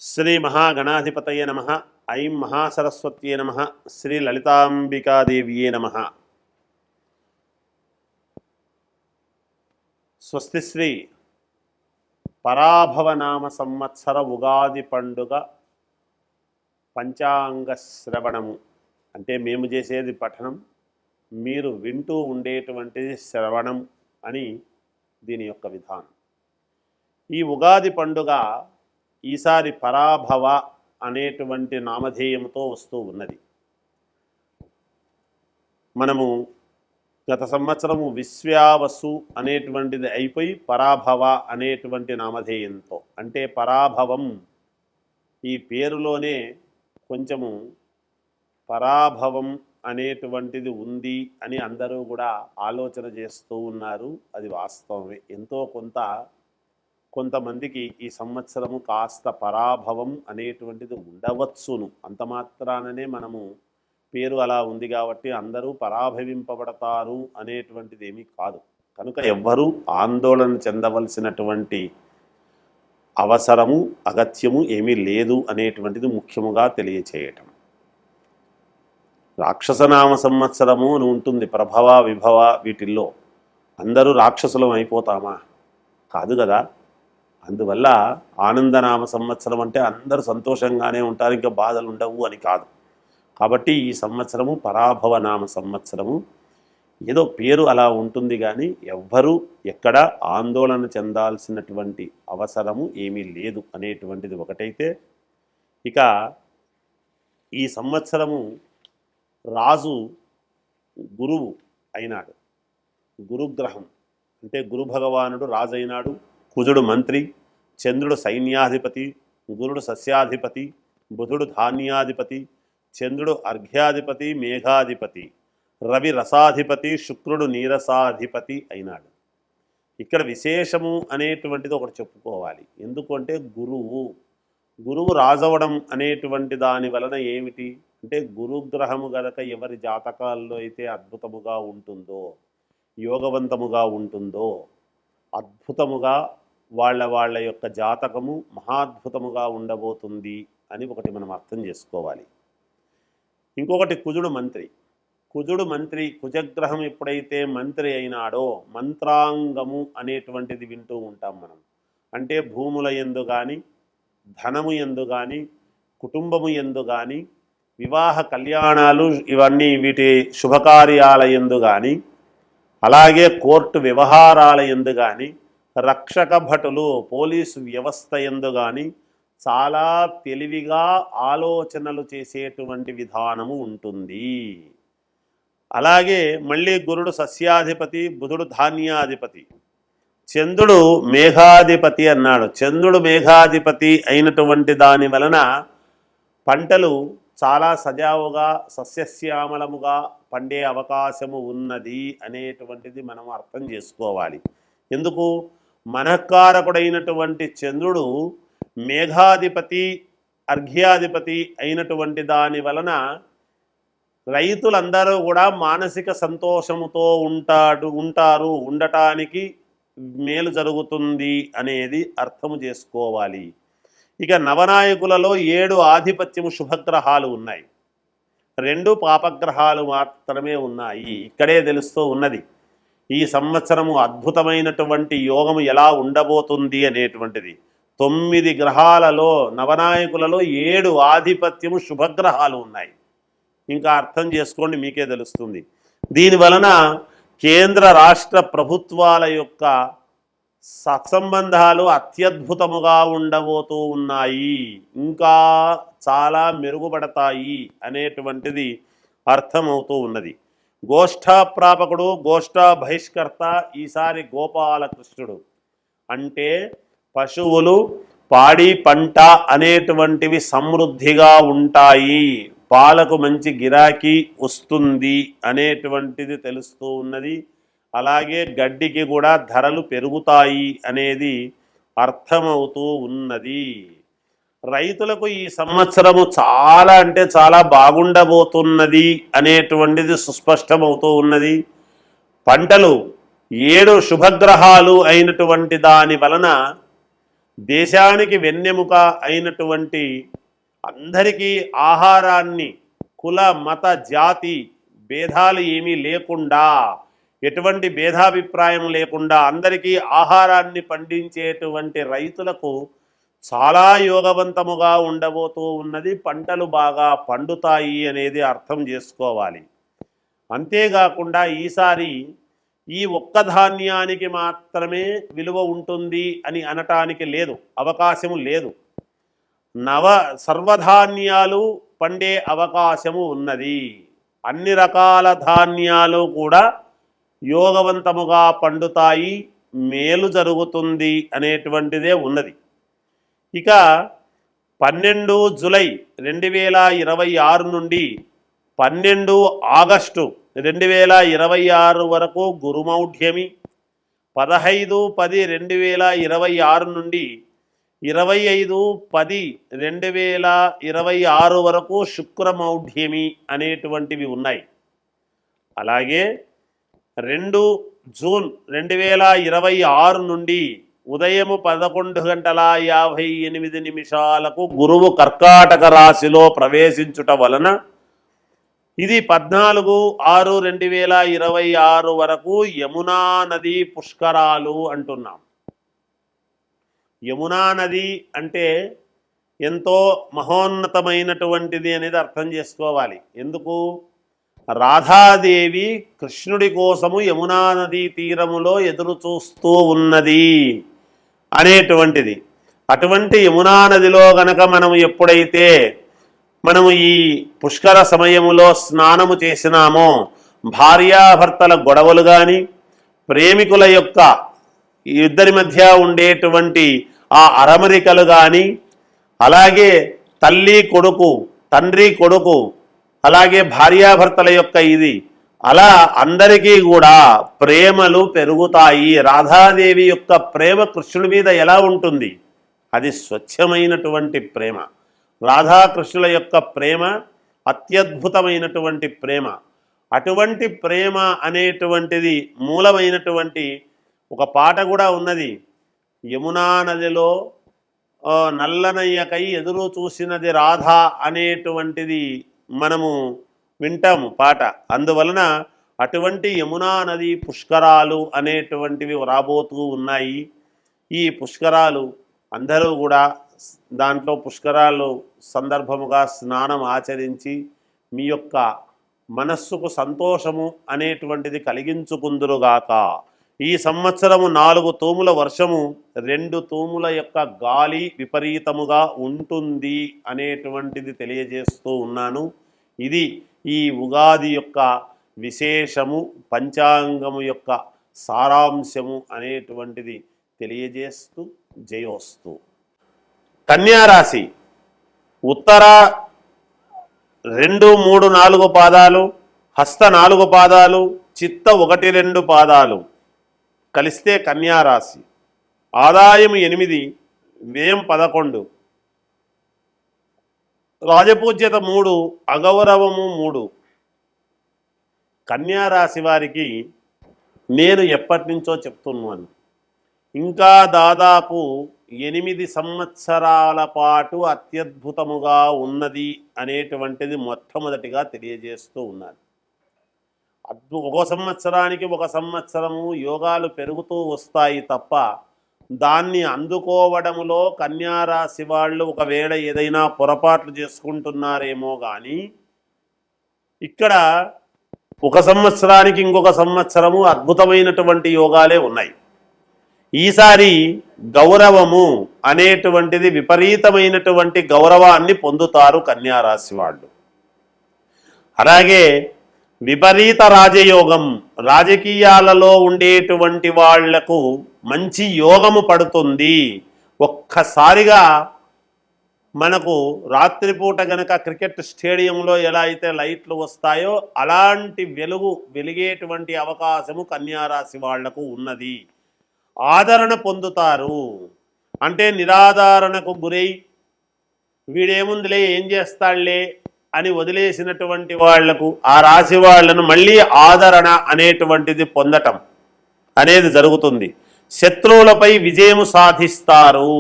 శ్రీ మహాగణాధిపతయే నమః. ఐం మహాసరస్వత్యే నమః. శ్రీ లలితాంబికాదేవ్యే నమః. స్వస్తి శ్రీ పరాభవనామ సంవత్సర ఉగాది పండుగ పంచాంగ శ్రవణము అంటే మేము చేసేది పఠనం, మీరు వింటూ ఉండేటువంటిది శ్రవణం అని దీని యొక్క విధానం. ఈ ఉగాది పండుగ ఈసారి పరాభవ అనేటువంటి నామధేయంతో వస్తూ ఉన్నది. మనము గత సంవత్సరము విశ్వావసు అనేటువంటిది అయిపోయి పరాభవ అనేటువంటి నామధేయంతో, అంటే పరాభవం ఈ పేరులోనే కొంచెము పరాభవం అనేటువంటిది ఉంది అని అందరూ కూడా ఆలోచన చేస్తూ ఉన్నారు. అది వాస్తవమే. ఎంతో కొంతమందికి ఈ సంవత్సరము కాస్త పరాభవం అనేటువంటిది ఉండవచ్చును. అంత మాత్రాననే మనము పేరు అలా ఉంది కాబట్టి అందరూ పరాభవింపబడతారు అనేటువంటిది ఏమీ కాదు. కనుక ఎవ్వరూ ఆందోళన చెందవలసినటువంటి అవసరము అగత్యము ఏమీ లేదు అనేటువంటిది ముఖ్యముగా తెలియచేయటం. రాక్షసనామ సంవత్సరము అని ఉంటుంది. ప్రభవ విభవ వీటిల్లో అందరూ రాక్షసులం అయిపోతామా? కాదు కదా. అందువల్ల ఆనందనామ సంవత్సరం అంటే అందరూ సంతోషంగానే ఉంటారు, ఇంకా బాధలు ఉండవు అని కాదు. కాబట్టి ఈ సంవత్సరము పరాభవ నామ సంవత్సరము. ఏదో పేరు అలా ఉంటుంది కానీ ఎవ్వరూ ఎక్కడ ఆందోళన చెందాల్సినటువంటి అవసరము ఏమీ లేదు అనేటువంటిది ఒకటైతే, ఇక ఈ సంవత్సరము రాజు గురువు అయినాడు. గురుగ్రహం అంటే గురు భగవానుడు రాజు అయినాడు. కుజుడు మంత్రి, చంద్రుడు సైన్యాధిపతి, గురుడు సస్యాధిపతి, బుధుడు ధాన్యాధిపతి, చంద్రుడు అర్ఘ్యాధిపతి మేఘాధిపతి, రవి రసాధిపతి, శుక్రుడు నీరసాధిపతి అయినాడు. ఇక్కడ విశేషము అనేటువంటిది ఒకటి చెప్పుకోవాలి. ఎందుకంటే గురువు రాజవడం అనేటువంటి దాని వలన ఏమిటి అంటే, గురుగ్రహము గనక ఎవరి జాతకాల్లో అయితే అద్భుతముగా ఉంటుందో, యోగవంతముగా ఉంటుందో, అద్భుతముగా వాళ్ళ యొక్క జాతకము మహాద్భుతముగా ఉండబోతుంది అని ఒకటి మనం అర్థం చేసుకోవాలి. ఇంకొకటి కుజుడు మంత్రి. కుజగ్రహం ఎప్పుడైతే మంత్రి అయినాడో మంత్రాంగము అనేటువంటిది వింటూ ఉంటాం మనం. అంటే భూముల యందు కానీ, ధనము యందు కానీ, కుటుంబము యందు కానీ, వివాహ కళ్యాణాలు ఇవన్నీ వీటి శుభకార్యాల యందు కానీ, అలాగే కోర్టు వ్యవహారాల యందు కానీ, రక్షక భటులు పోలీసు వ్యవస్థ యందు కానీ చాలా తెలివిగా ఆలోచనలు చేసేటువంటి విధానము ఉంటుంది. అలాగే మళ్ళీ గురుడు సస్యాధిపతి, బుధుడు ధాన్యాధిపతి, చంద్రుడు మేఘాధిపతి అన్నాడు. చంద్రుడు మేఘాధిపతి అయినటువంటి దాని వలన పంటలు చాలా సజావుగా సస్యశ్యామలముగా పండే అవకాశము ఉన్నది అనేటువంటిది మనం అర్థం చేసుకోవాలి. ఎందుకు? మనఃకారకుడైనటువంటి చంద్రుడు మేఘాధిపతి, అర్ఘ్యాధిపతి అయినటువంటి దాని వలన రైతులందరూ కూడా మానసిక సంతోషముతో ఉండటానికి మేలు జరుగుతుంది అనేది అర్థము చేసుకోవాలి. ఇక నవనాయకులలో 7 ఆధిపత్యము శుభగ్రహాలు ఉన్నాయి, 2 పాపగ్రహాలు మాత్రమే ఉన్నాయి. ఇక్కడే తెలుస్తూ ఉన్నది ఈ సంవత్సరము అద్భుతమైనటువంటి యోగము ఎలా ఉండబోతుంది అనేటువంటిది. 9 గ్రహాలలో నవనాయకులలో 7 ఆధిపత్యము శుభగ్రహాలు ఉన్నాయి. ఇంకా అర్థం చేసుకోండి, మీకే తెలుస్తుంది. దీనివలన కేంద్ర రాష్ట్ర ప్రభుత్వాల యొక్క సత్సంబంధాలు అత్యద్భుతముగా ఉండబోతూ ఉన్నాయి, ఇంకా చాలా మెరుగుపడతాయి అనేటువంటిది అర్థమవుతూ ఉన్నది. గోష్ఠాప్రాపకుడు, గోష్ఠా బహిష్కర్త ఈసారి గోపాలకృష్ణుడు. అంటే పశువులు, పాడి పంట అనేటువంటివి సమృద్ధిగా ఉంటాయి, పాలకు మంచి గిరాకీ వస్తుంది అనేటువంటిది తెలుస్తూ ఉన్నది. అలాగే గడ్డికి కూడా ధరలు పెరుగుతాయి అనేది అర్థమవుతూ ఉన్నది. రైతులకు ఈ సంవత్సరము చాలా అంటే చాలా బాగుండబోతున్నది అనేటువంటిది సుస్పష్టమవుతూ ఉన్నది. పంటలు 7 శుభగ్రహాలు అయినటువంటి దాని వలన దేశానికి వెన్నెముక అయినటువంటి అందరికీ ఆహారాన్ని కుల మత జాతి భేదాలు ఏమీ లేకుండా, ఎటువంటి భేదాభిప్రాయం లేకుండా అందరికీ ఆహారాన్ని పండించేటువంటి రైతులకు చాలా యోగవంతముగా ఉండబోతూ ఉన్నది. పంటలు బాగా పండుతాయి అనేది అర్థం చేసుకోవాలి. అంతేకాకుండా ఈసారి ఈ ఒక్క ధాన్యానికి మాత్రమే విలువ ఉంటుంది అని అనటానికి లేదు, అవకాశము లేదు. సర్వధాన్యాలు పండే అవకాశము ఉన్నది. అన్ని రకాల ధాన్యాలు కూడా యోగవంతముగా పండుతాయి, మేలు జరుగుతుంది అనేటువంటిదే ఉన్నది. ఇక 12 జూలై 2026 నుండి 12 ఆగస్టు 2026 వరకు గురుమౌఢ్యమి, 15/10/2026 నుండి 25/10/2026 వరకు శుక్రమౌఢ్యమి అనేటువంటివి ఉన్నాయి. అలాగే 2 జూన్ 2026 నుండి ఉదయం 11:58 గురువు కర్కాటక రాశిలో ప్రవేశించుట వలన ఇది 14/6/2026 వరకు యమునా నది పుష్కరాలు అంటున్నాం. యమునా నది అంటే ఎంతో మహోన్నతమైనటువంటిది అనేది అర్థం చేసుకోవాలి. ఎందుకు? రాధాదేవి కృష్ణుడి కోసము యమునా నదీ తీరములో ఎదురు చూస్తూ ఉన్నది అనేటువంటిది. అటువంటి యమునా నదిలో గనక మనము ఎప్పుడైతే మనము ఈ పుష్కర సమయములో స్నానము చేసినామో భార్యాభర్తల గొడవలు కానీ, ప్రేమికుల యొక్క ఇద్దరి మధ్య ఉండేటువంటి ఆ అరమరికలు కానీ, అలాగే తల్లి కొడుకు, తండ్రి కొడుకు, అలాగే భార్యాభర్తల యొక్క ఇది అలా అందరికీ కూడా ప్రేమలు పెరుగుతాయి. రాధాదేవి యొక్క ప్రేమ కృష్ణుడి మీద ఎలా ఉంటుంది? అది స్వచ్ఛమైనటువంటి ప్రేమ. రాధాకృష్ణుల యొక్క ప్రేమ అత్యద్భుతమైనటువంటి ప్రేమ. అటువంటి ప్రేమ అనేటువంటిది మూలమైనటువంటి ఒక పాట కూడా ఉన్నది. యమునా నదిలో నల్లనయ్యకై ఎదురు చూసినది రాధ అనేటువంటిది మనము వింటాము పాట. అందువలన అటువంటి యమునా నది పుష్కరాలు అనేటువంటివి రాబోతూ ఉన్నాయి. ఈ పుష్కరాలు అందరూ కూడా దాంట్లో పుష్కరాలు సందర్భముగా స్నానం ఆచరించి మీ యొక్క మనస్సుకు సంతోషము అనేటువంటిది కలిగించుకుందురుగాక. ఈ సంవత్సరము 4 తూముల వర్షము, 2 తూముల యొక్క గాలి విపరీతముగా ఉంటుంది అనేటువంటిది తెలియజేస్తూ ఉన్నాను. ఇది ఈ ఉగాది యొక్క విశేషము, పంచాంగము యొక్క సారాంశము అనేటువంటిది తెలియజేస్తూ జయోస్తు. కన్యారాశి ఉత్తర 2, 3, 4 పాదాలు, హస్త 4 పాదాలు, చిత్త 1, 2 పాదాలు కలిస్తే కన్యారాశి. ఆదాయం 8, వ్యయం 11, రాజపూజ్యత 3, అగౌరవము 3. కన్యారాశి వారికి నేను ఎప్పటి నుంచో చెప్తున్నాను, ఇంకా దాదాపు 8 సంవత్సరాల పాటు అత్యద్భుతముగా ఉన్నది అనేటువంటిది మొట్టమొదటిగా తెలియజేస్తూ ఉన్నాను. ఒక సంవత్సరానికి ఒక సంవత్సరము యోగాలు పెరుగుతూ వస్తాయి తప్ప దాన్ని అందుకోవడంలో కన్యారాశి వాళ్ళు ఒకవేళ ఏదైనా పొరపాట్లు చేసుకుంటున్నారేమో కానీ ఇక్కడ ఒక సంవత్సరానికి ఇంకొక సంవత్సరము అద్భుతమైనటువంటి యోగాలే ఉన్నాయి. ఈసారి గౌరవము అనేటువంటిది విపరీతమైనటువంటి గౌరవాన్ని పొందుతారు కన్యారాశి వాళ్ళు. అలాగే విపరీత రాజయోగం, రాజకీయాలలో ఉండేటువంటి వాళ్లకు మంచి యోగము పడుతుంది. ఒక్కసారిగా మనకు రాత్రిపూట గనక క్రికెట్ స్టేడియంలో ఎలా అయితే లైట్లు వస్తాయో అలాంటి వెలిగేటువంటి అవకాశము కన్యారాశి వాళ్లకు ఉన్నది. ఆదరణ పొందుతారు. అంటే నిరాధారణకు గురై వీడేముందిలే ఏం చేస్తాడులే అని వదిలేసినటువంటి వాళ్లకు, ఆ రాశి వాళ్లను మళ్ళీ ఆదరణ అనేటువంటిది పొందటం అనేది జరుగుతుంది. శత్రువులపై విజయము సాధిస్తారు.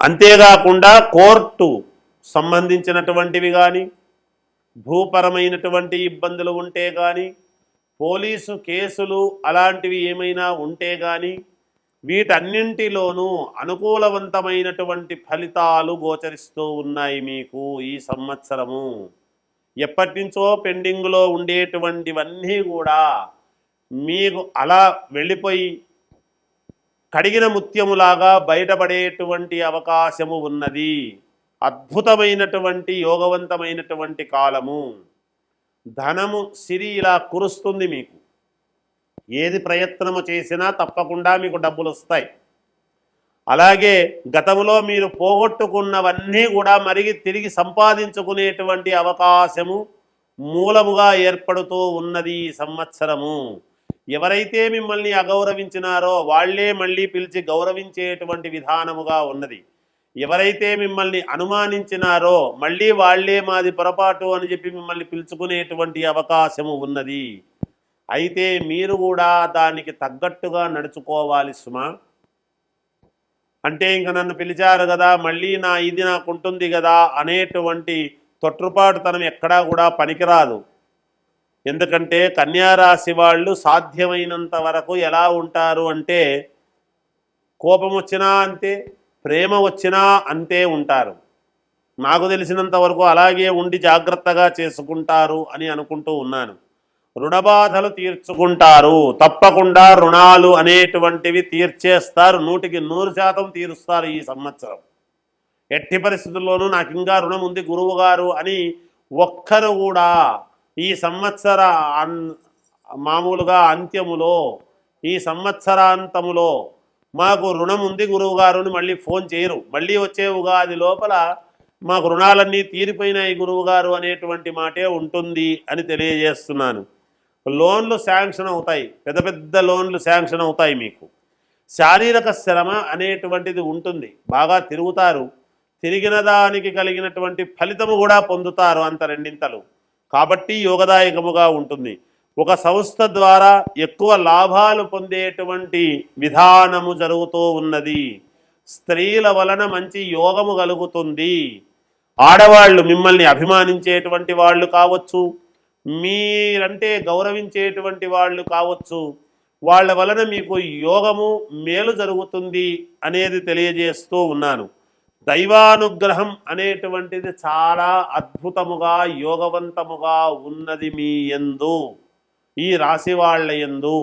అంతేకాకుండా కోర్టు సంబంధించినటువంటివి కానీ, భూపరమైనటువంటి ఇబ్బందులు ఉంటే కానీ, పోలీసు కేసులు అలాంటివి ఏమైనా ఉంటే కానీ, వీటన్నింటిలోనూ అనుకూలవంతమైనటువంటి ఫలితాలు గోచరిస్తూ ఉన్నాయి మీకు ఈ సంవత్సరము. ఎప్పటి నుంచో పెండింగ్లో ఉండేటువంటివన్నీ కూడా మీకు అలా వెళ్ళిపోయి కడిగిన ముత్యములాగా బయటపడేటువంటి అవకాశము ఉన్నది. అద్భుతమైనటువంటి యోగవంతమైనటువంటి కాలము. ధనము సిరి ఇలా కురుస్తుంది మీకు. ఏది ప్రయత్నము చేసినా తప్పకుండా మీకు డబ్బులు వస్తాయి. అలాగే గతంలో మీరు పోగొట్టుకున్నవన్నీ కూడా మరిగి తిరిగి సంపాదించుకునేటువంటి అవకాశము మూలముగా ఏర్పడుతూ ఉన్నది ఈ సంవత్సరము. ఎవరైతే మిమ్మల్ని అగౌరవించినారో వాళ్లే మళ్ళీ పిలిచి గౌరవించేటువంటి విధానముగా ఉన్నది. ఎవరైతే మిమ్మల్ని అనుమానించినారో మళ్ళీ వాళ్లే మాది పొరపాటు అని చెప్పి మిమ్మల్ని పిలుచుకునేటువంటి అవకాశము ఉన్నది. అయితే మీరు కూడా దానికి తగ్గట్టుగా నడుచుకోవాలి సుమా. అంటే ఇంక నన్ను పిలిచారు కదా, మళ్ళీ ఇది నాకు ఉంటుంది కదా అనేటువంటి తొట్టుపాటుతనం ఎక్కడా కూడా పనికిరాదు. ఎందుకంటే కన్యారాశి వాళ్ళు సాధ్యమైనంత వరకు ఎలా ఉంటారు అంటే, కోపం వచ్చినా అంతే, ప్రేమ వచ్చినా అంతే ఉంటారు. నాకు తెలిసినంత వరకు అలాగే ఉండి జాగ్రత్తగా చేసుకుంటారు అని అనుకుంటూ ఉన్నాను. రుణబాధలు తీర్చుకుంటారు, తప్పకుండా రుణాలు అనేటువంటివి తీర్చేస్తారు. 100% తీరుస్తారు ఈ సంవత్సరం. ఎట్టి పరిస్థితుల్లోనూ నాకు ఇంకా రుణం ఉంది గురువు గారు అని ఒక్కరు కూడా ఈ సంవత్సర మామూలుగా అంత్యములో, ఈ సంవత్సరాంతములో మాకు రుణం ఉంది గురువు గారు అని మళ్ళీ ఫోన్ చేయరు. మళ్ళీ వచ్చే ఉగాది లోపల మాకు రుణాలన్నీ తీరిపోయినాయి గురువు గారు అనేటువంటి మాటే ఉంటుంది అని తెలియజేస్తున్నాను. లోన్లు శాంక్షన్ అవుతాయి, పెద్ద పెద్ద లోన్లు శాంక్షన్ అవుతాయి. మీకు శారీరక శ్రమ అనేటువంటిది ఉంటుంది, బాగా తిరుగుతారు. తిరిగిన దానికి కలిగినటువంటి ఫలితము కూడా పొందుతారు అంత రెండింతలు. కాబట్టి యోగదాయకముగా ఉంటుంది. ఒక సంస్థ ద్వారా ఎక్కువ లాభాలు పొందేటువంటి విధానము జరుగుతూ ఉన్నది. స్త్రీల వలన మంచి యోగము కలుగుతుంది. ఆడవాళ్ళు మిమ్మల్ని అభిమానించేటువంటి వాళ్ళు కావచ్చు, మీరంటే గౌరవించేటువంటి వాళ్ళు కావచ్చు, వాళ్ళ వలన మీకు యోగము మేలు జరుగుతుంది అనేది తెలియజేస్తూ ఉన్నాను. దైవానుగ్రహం అనేటువంటిది చాలా అద్భుతముగా యోగవంతముగా ఉన్నది మీ యందు, ఈ రాశి వాళ్ళ యందు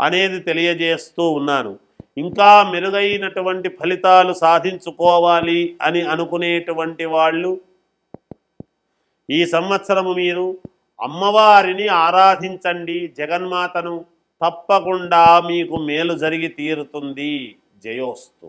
అనేది తెలియజేస్తూ ఉన్నాను. ఇంకా మెరుగైనటువంటి ఫలితాలు సాధించుకోవాలి అని అనుకునేటువంటి వాళ్ళు ఈ సంవత్సరము మీరు అమ్మవారిని ఆరాధించండి, జగన్మాతను. తప్పకుండా మీకు మేలు జరిగి తీరుతుంది. జయోస్తు.